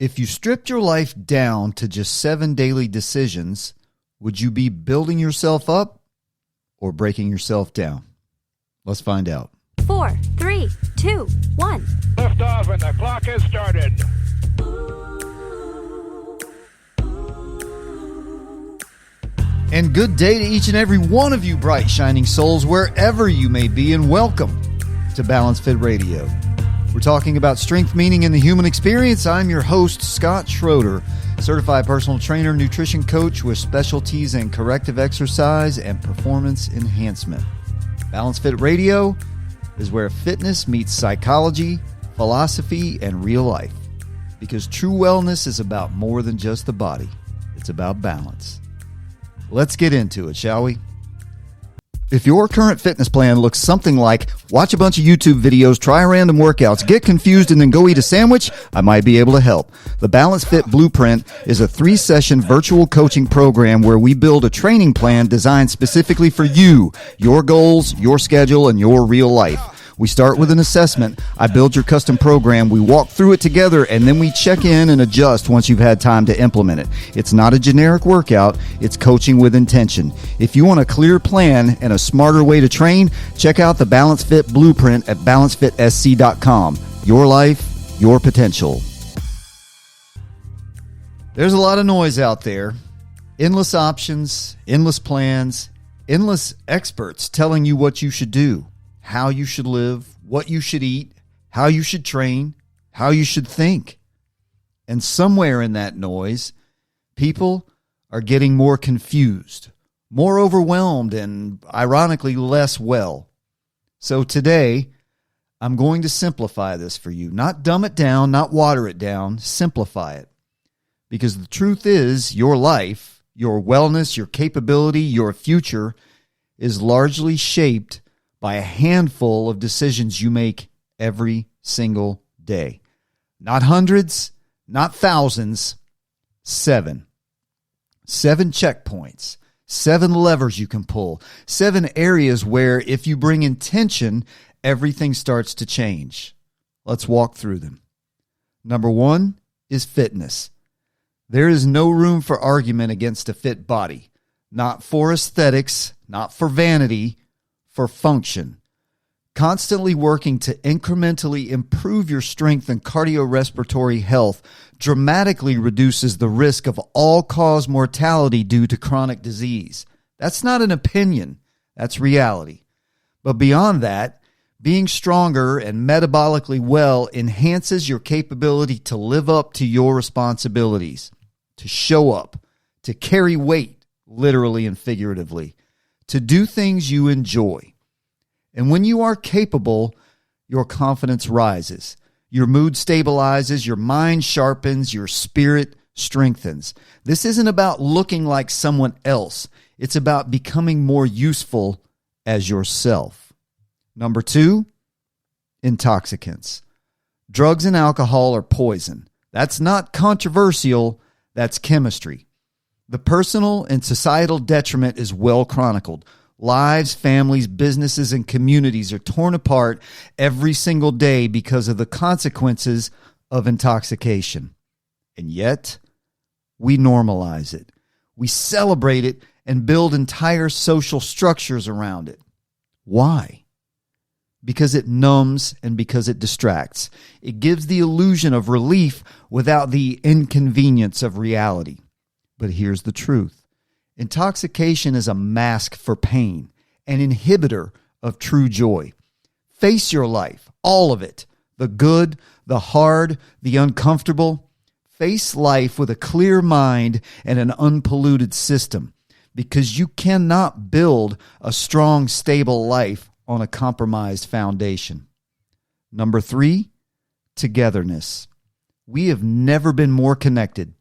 If you stripped your life down to just 7 daily decisions, would you be building yourself up or breaking yourself down? Let's find out. 4, 3, 2, 1. Lift off and the clock has started. And good day to each and every one of you bright, shining souls, wherever you may be, and welcome to Balanced Fit Radio. We're talking about strength, meaning, and the human experience. I'm your host, Scott Schroeder, certified personal trainer, nutrition coach with specialties in corrective exercise and performance enhancement. Balanced Fit Radio is where fitness meets psychology, philosophy, and real life. Because true wellness is about more than just the body. It's about balance. Let's get into it, shall we? If your current fitness plan looks something like watch a bunch of YouTube videos, try random workouts, get confused, and then go eat a sandwich, I might be able to help. The Balanced Fit Blueprint is a 3-session virtual coaching program where we build a training plan designed specifically for you, your goals, your schedule, and your real life. We start with an assessment. I build your custom program. We walk through it together, and then we check in and adjust once you've had time to implement it. It's not a generic workout. It's coaching with intention. If you want a clear plan and a smarter way to train, check out the Balanced Fit Blueprint at balancefitsc.com. Your life, your potential. There's a lot of noise out there. Endless options, endless plans, endless experts telling you what you should do, how you should live, what you should eat, how you should train, how you should think. And somewhere in that noise, people are getting more confused, more overwhelmed, and ironically less well. So today, I'm going to simplify this for you. Not dumb it down, not water it down, simplify it. Because the truth is, your life, your wellness, your capability, your future is largely shaped by a handful of decisions you make every single day. Not hundreds, not thousands, 7. 7 checkpoints, 7 levers you can pull, 7 areas where if you bring intention, everything starts to change. Let's walk through them. Number 1 is fitness. There is no room for argument against a fit body. Not for aesthetics, not for vanity, for function. Constantly working to incrementally improve your strength and cardiorespiratory health dramatically reduces the risk of all-cause mortality due to chronic disease. That's not an opinion. That's reality. But beyond that, being stronger and metabolically well enhances your capability to live up to your responsibilities, to show up, to carry weight, literally and figuratively, to do things you enjoy. And when you are capable, your confidence rises. Your mood stabilizes, your mind sharpens, your spirit strengthens. This isn't about looking like someone else. It's about becoming more useful as yourself. Number 2, intoxicants. Drugs and alcohol are poison. That's not controversial. That's chemistry. The personal and societal detriment is well chronicled. Lives, families, businesses, and communities are torn apart every single day because of the consequences of intoxication. And yet, we normalize it. We celebrate it and build entire social structures around it. Why? Because it numbs and because it distracts. It gives the illusion of relief without the inconvenience of reality. But here's the truth. Intoxication is a mask for pain, an inhibitor of true joy. Face your life, all of it, the good, the hard, the uncomfortable. Face life with a clear mind and an unpolluted system, because you cannot build a strong, stable life on a compromised foundation. Number 3, togetherness. We have never been more connected,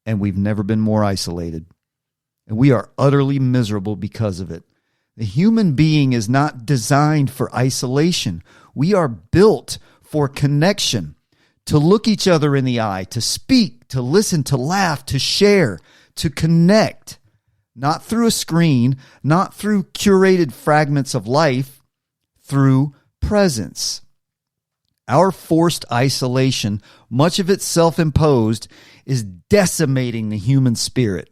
and we've never been more isolated. And we are utterly miserable because of it. The human being is not designed for isolation. We are built for connection, to look each other in the eye, to speak, to listen, to laugh, to share, to connect. Not through a screen, not through curated fragments of life, through presence. Our forced isolation, much of it self-imposed, is decimating the human spirit.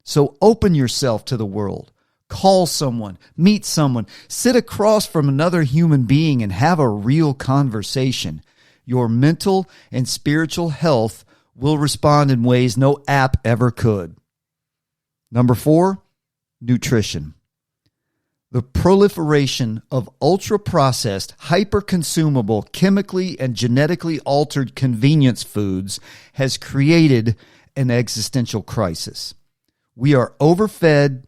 So open yourself to the world. Call someone, meet someone, sit across from another human being and have a real conversation. Your mental and spiritual health will respond in ways no app ever could. Number 4, nutrition. The proliferation of ultra-processed, hyper-consumable, chemically and genetically altered convenience foods has created an existential crisis. We are overfed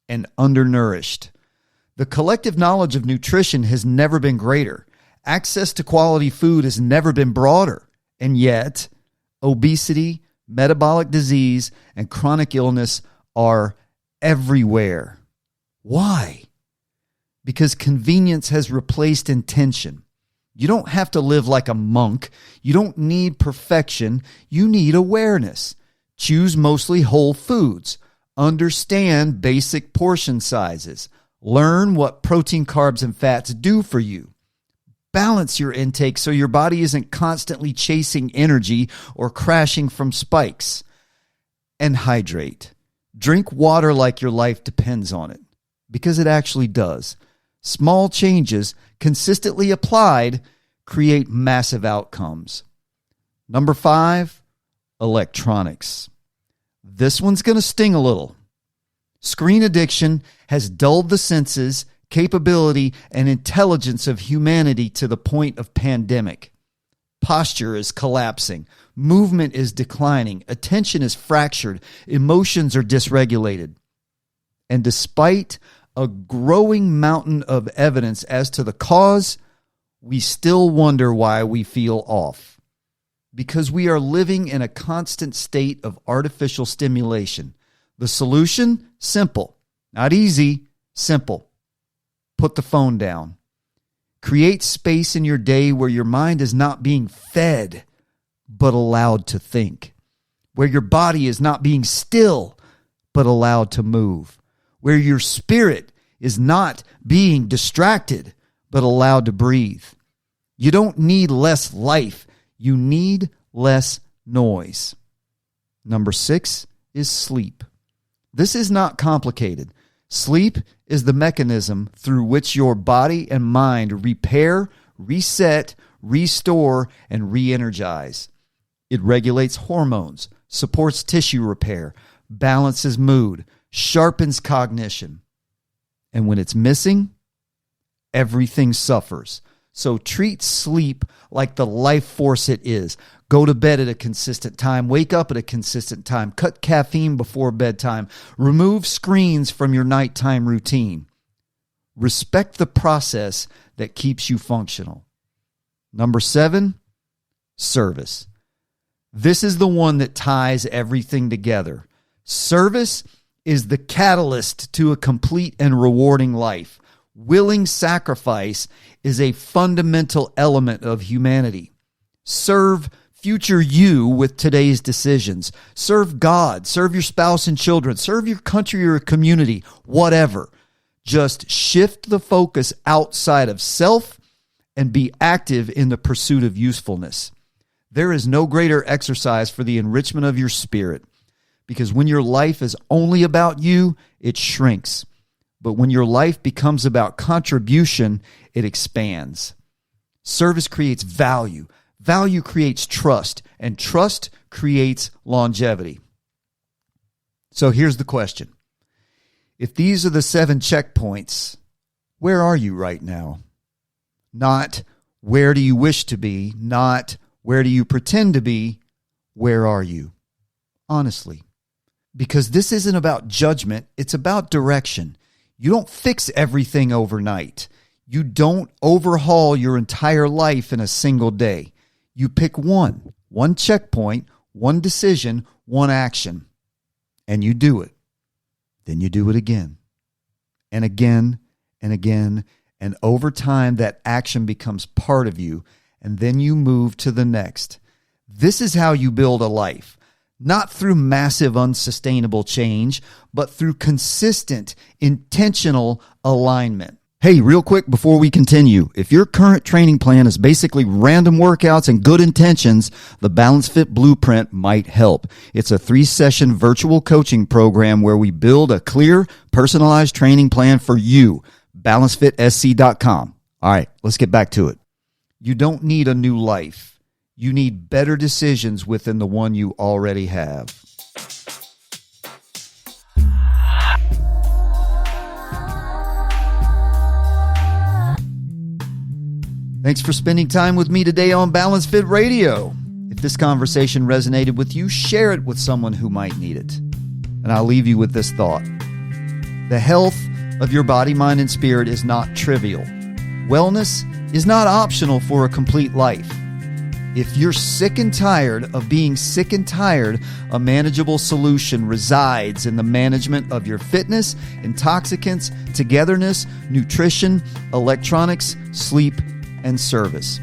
and undernourished. The collective knowledge of nutrition has never been greater. Access to quality food has never been broader. And yet, obesity, metabolic disease, and chronic illness are everywhere. Why? Because convenience has replaced intention. You don't have to live like a monk. You don't need perfection. You need awareness. Choose mostly whole foods. Understand basic portion sizes. Learn what protein, carbs, and fats do for you. Balance your intake so your body isn't constantly chasing energy or crashing from spikes. And hydrate. Drink water like your life depends on it, because it actually does. Small changes, consistently applied, create massive outcomes. Number 5, electronics. This one's going to sting a little. Screen addiction has dulled the senses, capability, and intelligence of humanity to the point of pandemic. Posture is collapsing. Movement is declining. Attention is fractured. Emotions are dysregulated. And despite a growing mountain of evidence as to the cause, we still wonder why we feel off. Because we are living in a constant state of artificial stimulation. The solution? Simple. Not easy, simple. Put the phone down. Create space in your day where your mind is not being fed, but allowed to think. Where your body is not being still, but allowed to move. Where your spirit is not being distracted, but allowed to breathe. You don't need less life. You need less noise. Number 6 is sleep. This is not complicated. Sleep is the mechanism through which your body and mind repair, reset, restore, and re-energize. It regulates hormones, supports tissue repair, balances mood, sharpens cognition. And when it's missing, everything suffers. So treat sleep like the life force it is. Go to bed at a consistent time. Wake up at a consistent time. Cut caffeine before bedtime. Remove screens from your nighttime routine. Respect the process that keeps you functional. Number 7, service. This is the one that ties everything together. Service is the catalyst to a complete and rewarding life. Willing sacrifice is a fundamental element of humanity. Serve future you with today's decisions. Serve God, serve your spouse and children, serve your country or community, whatever. Just shift the focus outside of self and be active in the pursuit of usefulness. There is no greater exercise for the enrichment of your spirit, because when your life is only about you, it shrinks. But when your life becomes about contribution, it expands. Service creates value. Value creates trust, and trust creates longevity. So here's the question. If these are the 7 checkpoints, where are you right now? Not where do you wish to be, not where do you pretend to be, where are you? Honestly. Because this isn't about judgment, it's about direction. You don't fix everything overnight. You don't overhaul your entire life in a single day. You pick one checkpoint, one decision, one action, and you do it. Then you do it again and again and again. And over time, that action becomes part of you, and then you move to the next. This is how you build a life. Not through massive unsustainable change, but through consistent, intentional alignment. Hey, real quick before we continue, if your current training plan is basically random workouts and good intentions, the Balance Fit Blueprint might help. It's a 3-session virtual coaching program where we build a clear, personalized training plan for you. BalanceFitSC.com. All right, let's get back to it. You don't need a new life. You need better decisions within the one you already have. Thanks for spending time with me today on Balance Fit Radio. If this conversation resonated with you, share it with someone who might need it. And I'll leave you with this thought. The health of your body, mind, and spirit is not trivial. Wellness is not optional for a complete life. If you're sick and tired of being sick and tired, a manageable solution resides in the management of your fitness, intoxicants, togetherness, nutrition, electronics, sleep, and service.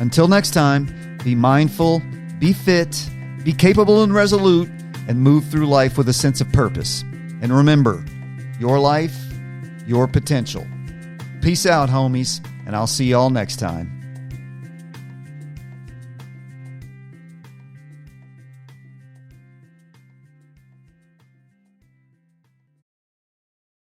Until next time, be mindful, be fit, be capable and resolute, and move through life with a sense of purpose. And remember, your life, your potential. Peace out, homies, and I'll see y'all next time.